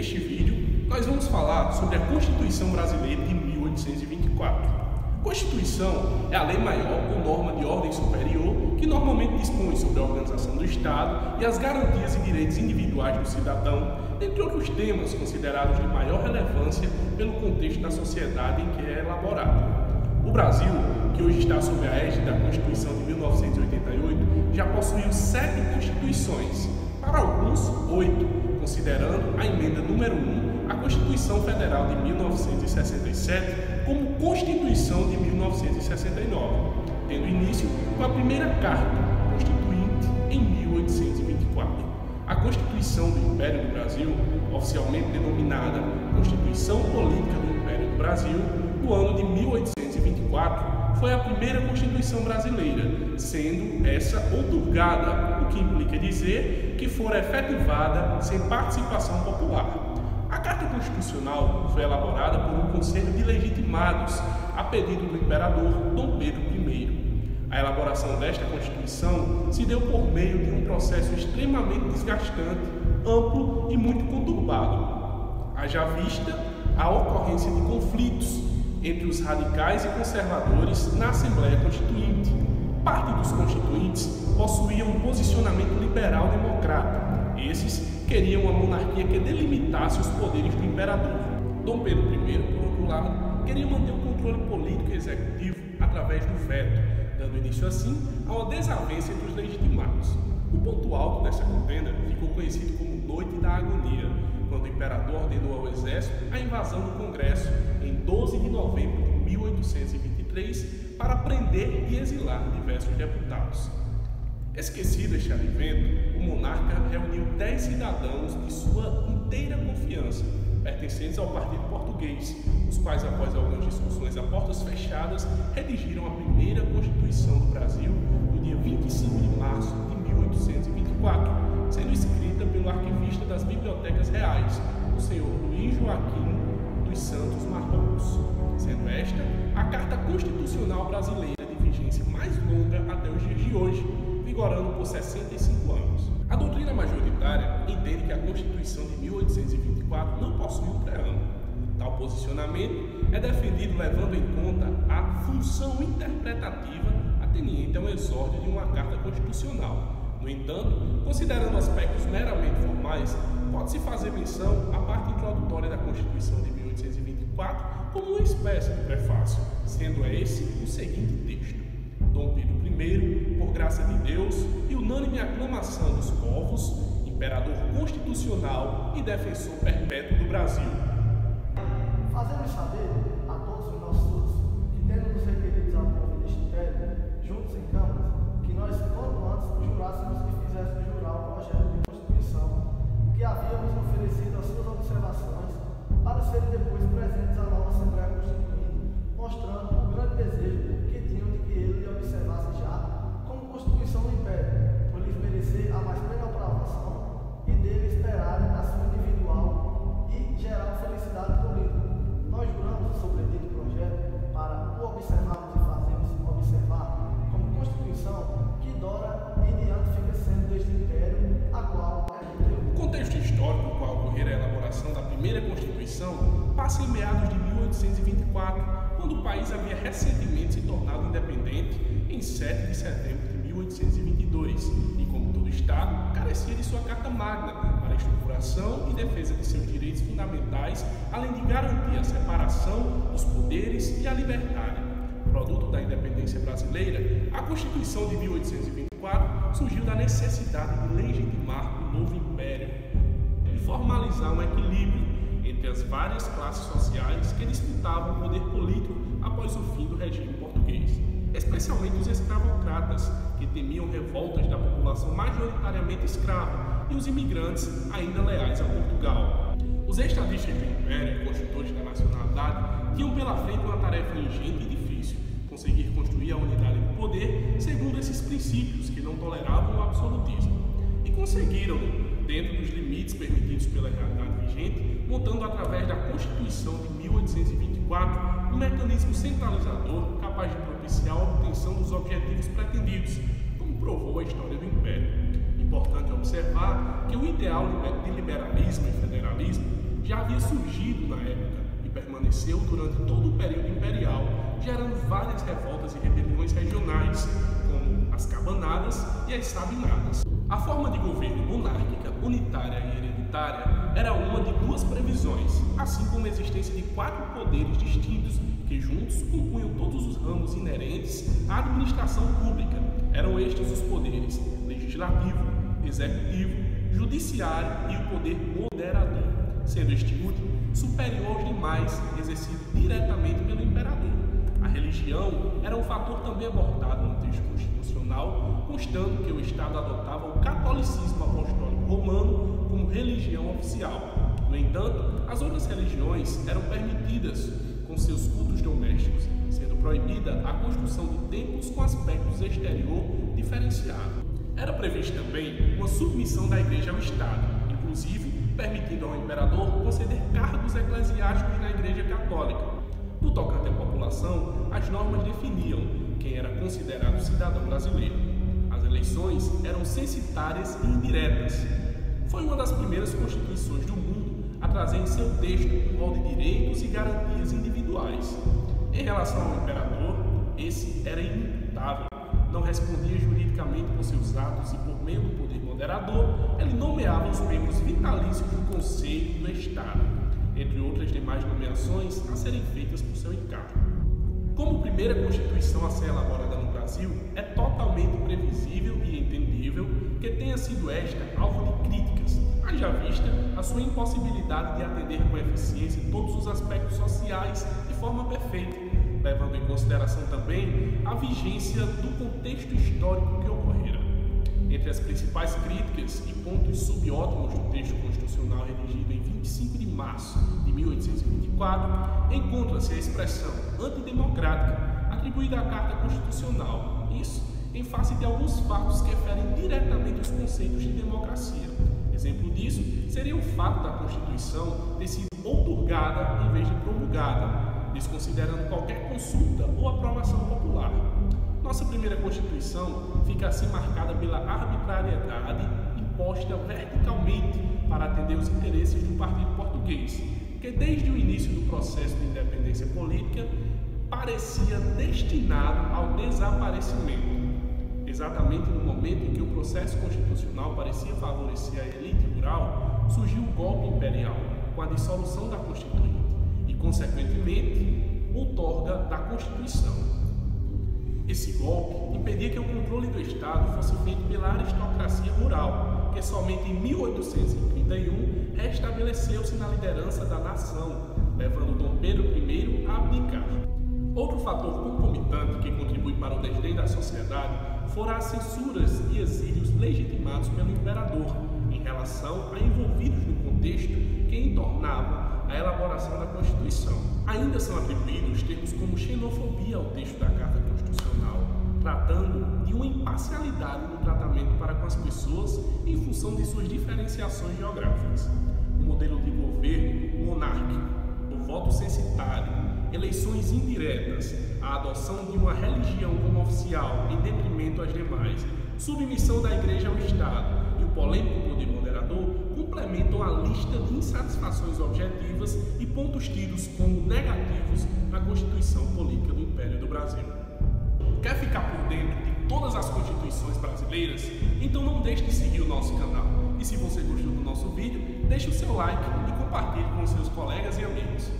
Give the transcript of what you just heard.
Neste vídeo, nós vamos falar sobre a Constituição Brasileira de 1824. A Constituição é a lei maior ou norma de ordem superior que normalmente dispõe sobre a organização do Estado e as garantias e direitos individuais do cidadão, entre outros temas considerados de maior relevância pelo contexto da sociedade em que é elaborada. O Brasil, que hoje está sob a égide da Constituição de 1988, já possuiu 7 constituições, para alguns 8, considerando a emenda número 1, a Constituição Federal de 1967, como Constituição de 1969, tendo início com a primeira Carta Constituinte em 1824. A Constituição do Império do Brasil, oficialmente denominada Constituição Política do Império do Brasil, do ano de 1824, foi a primeira Constituição brasileira, sendo essa outorgada, o que implica dizer que fora efetivada sem participação popular. A Carta Constitucional foi elaborada por um conselho de legitimados, a pedido do imperador Dom Pedro I. A elaboração desta Constituição se deu por meio de um processo extremamente desgastante, amplo e muito conturbado. Haja vista a ocorrência de conflitos entre os radicais e conservadores na Assembleia Constituinte. Parte dos constituintes possuíam um posicionamento liberal-democrata. Esses queriam uma monarquia que delimitasse os poderes do imperador. Dom Pedro I, por outro lado, queria manter o controle político e executivo através do veto, dando início assim a uma desavença entre os legitimados. O ponto alto dessa contenda ficou conhecido como Noite da Agonia, quando o imperador ordenou ao exército a invasão do Congresso em 12 de novembro de 1823 para prender e exilar diversos deputados. Esquecido este evento, o monarca reuniu 10 cidadãos de sua inteira confiança, pertencentes ao Partido Português, os quais, após algumas discussões a portas fechadas, redigiram a primeira Constituição do Brasil no dia 25 de março de 1824, sendo escrita pelo arquivista das Bibliotecas Reais, o senhor Luiz Joaquim dos Santos Marrocos, sendo esta a Carta Constitucional Brasileira de vigência mais longa até os dias de hoje, vigorando por 65 anos. A doutrina majoritária entende que a Constituição de 1824 não possui um preâmbulo. Tal posicionamento é defendido levando em conta a função interpretativa ateniente ao exórdio de uma Carta Constitucional. No entanto, considerando aspectos meramente formais, pode-se fazer menção à parte introdutória da Constituição de 1824 como uma espécie de prefácio, sendo esse o seguinte texto: Dom Pedro I, por graça de Deus e unânime aclamação dos povos, imperador constitucional e defensor perpétuo do Brasil. Fazemos saber a todos os nossos que tendo nos requeridos ao povo deste império, juntos em câmara, que nós, quanto antes, jurássemos e fizéssemos jurar o projeto de Constituição, que havíamos oferecido as suas observações, para serem depois presentes à nova Assembleia Constituinte, mostrando o grande desejo que tinham de que ele observasse já como Constituição do Império, por lhes merecer a mais plena aprovação e dele esperarem a sua individual e geral felicidade política. Nós juramos sobre o dito projeto para o observarmos e fazermos observar como Constituição que dora em diante fica sendo deste Império, a qual é o contexto histórico no qual ocorrera a elaboração da primeira Constituição passa em meados de 1824, quando o país havia recentemente se tornado independente em 7 de setembro de 1822 e, como todo Estado, carecia de sua Carta Magna para a estruturação e defesa de seus direitos fundamentais, além de garantir a separação dos poderes e a liberdade. Produto da independência brasileira, a Constituição de 1824 surgiu da necessidade de legitimar o novo império e formalizar um equilíbrio entre as várias classes sociais que disputavam o poder político após o fim do regime português, especialmente os escravocratas, que temiam revoltas da população majoritariamente escrava, e os imigrantes ainda leais a Portugal. Os estadistas do Império e construtores da nacionalidade tinham pela frente uma tarefa ingente e difícil: conseguir construir a unidade do poder segundo esses princípios que não toleravam o absolutismo. E conseguiram, dentro dos limites permitidos pela realidade vigente, montando através da Constituição de 1824 um mecanismo centralizador capaz de propiciar a obtenção dos objetivos pretendidos, como provou a história do Império. Importante observar que o ideal de liberalismo e federalismo já havia surgido na época e permaneceu durante todo o período imperial, gerando várias revoltas e rebeliões regionais, como as cabanadas e as sabinadas. A forma de governo monárquica, unitária e hereditária era uma de duas previsões, assim como a existência de 4 poderes distintos que juntos compunham todos os ramos inerentes à administração pública. Eram estes os poderes legislativo, executivo, judiciário e o poder moderador, sendo este último superior aos demais, exercido diretamente pelo imperador. A religião era um fator também abordado no texto constitucional, constando que o Estado adotava o catolicismo apostólico romano como religião oficial. No entanto, as outras religiões eram permitidas com seus cultos domésticos, sendo proibida a construção de templos com aspectos exterior diferenciados. Era prevista também uma submissão da Igreja ao Estado, inclusive permitindo ao imperador conceder cargos eclesiásticos na Igreja Católica. No tocante à população, as normas definiam quem era considerado cidadão brasileiro. As eleições eram censitárias e indiretas. Foi uma das primeiras constituições do mundo a trazer em seu texto um rol de direitos e garantias individuais. Em relação ao imperador, esse era inimputável. Não respondia juridicamente por seus atos e, por meio do poder moderador, ele nomeava os membros vitalícios do Conselho do Estado, entre outras demais nomeações a serem feitas por seu encargo. Como primeira Constituição a ser elaborada no Brasil, é totalmente previsível e entendível que tenha sido esta alvo de críticas, haja vista a sua impossibilidade de atender com eficiência todos os aspectos sociais de forma perfeita, levando em consideração também a vigência do contexto histórico que ocorrera. Entre as principais críticas e pontos subótimos do texto constitucional redigido em 25 de março de 1824, encontra-se a expressão antidemocrática atribuída à Carta Constitucional, isso em face de alguns fatos que ferem diretamente os conceitos de democracia. Exemplo disso seria o fato da Constituição ter sido outorgada em vez de promulgada, desconsiderando qualquer consulta ou aprovação popular. Nossa primeira Constituição fica assim marcada pela arbitrariedade imposta verticalmente para atender os interesses do partido português, que desde o início do processo de independência política parecia destinado ao desaparecimento. Exatamente no momento em que o processo constitucional parecia favorecer a elite rural, surgiu o golpe imperial, com a dissolução da Constituinte e, consequentemente, outorga da Constituição. Esse golpe impedia que o controle do Estado fosse feito pela aristocracia rural, que somente em 1831 restabeleceu-se na liderança da nação, levando Dom Pedro I a abdicar. Outro fator concomitante que contribui para o desdém da sociedade foram as censuras e exílios legitimados pelo imperador em relação a envolvidos no contexto que entornava a elaboração da Constituição. Ainda são atribuídos termos como xenofobia ao texto da Carta Constitucional, tratando de uma imparcialidade no tratamento para com as pessoas em função de suas diferenciações geográficas. O modelo de governo monárquico, o voto censitário, eleições indiretas, a adoção de uma religião como oficial em detrimento às demais, submissão da Igreja ao Estado e o polêmico poder moderador complementam a lista de insatisfações objetivas e pontos tidos como negativos na Constituição Política do Império do Brasil. Quer ficar por dentro de todas as constituições brasileiras? Então não deixe de seguir o nosso canal. E se você gostou do nosso vídeo, deixe o seu like e compartilhe com seus colegas e amigos.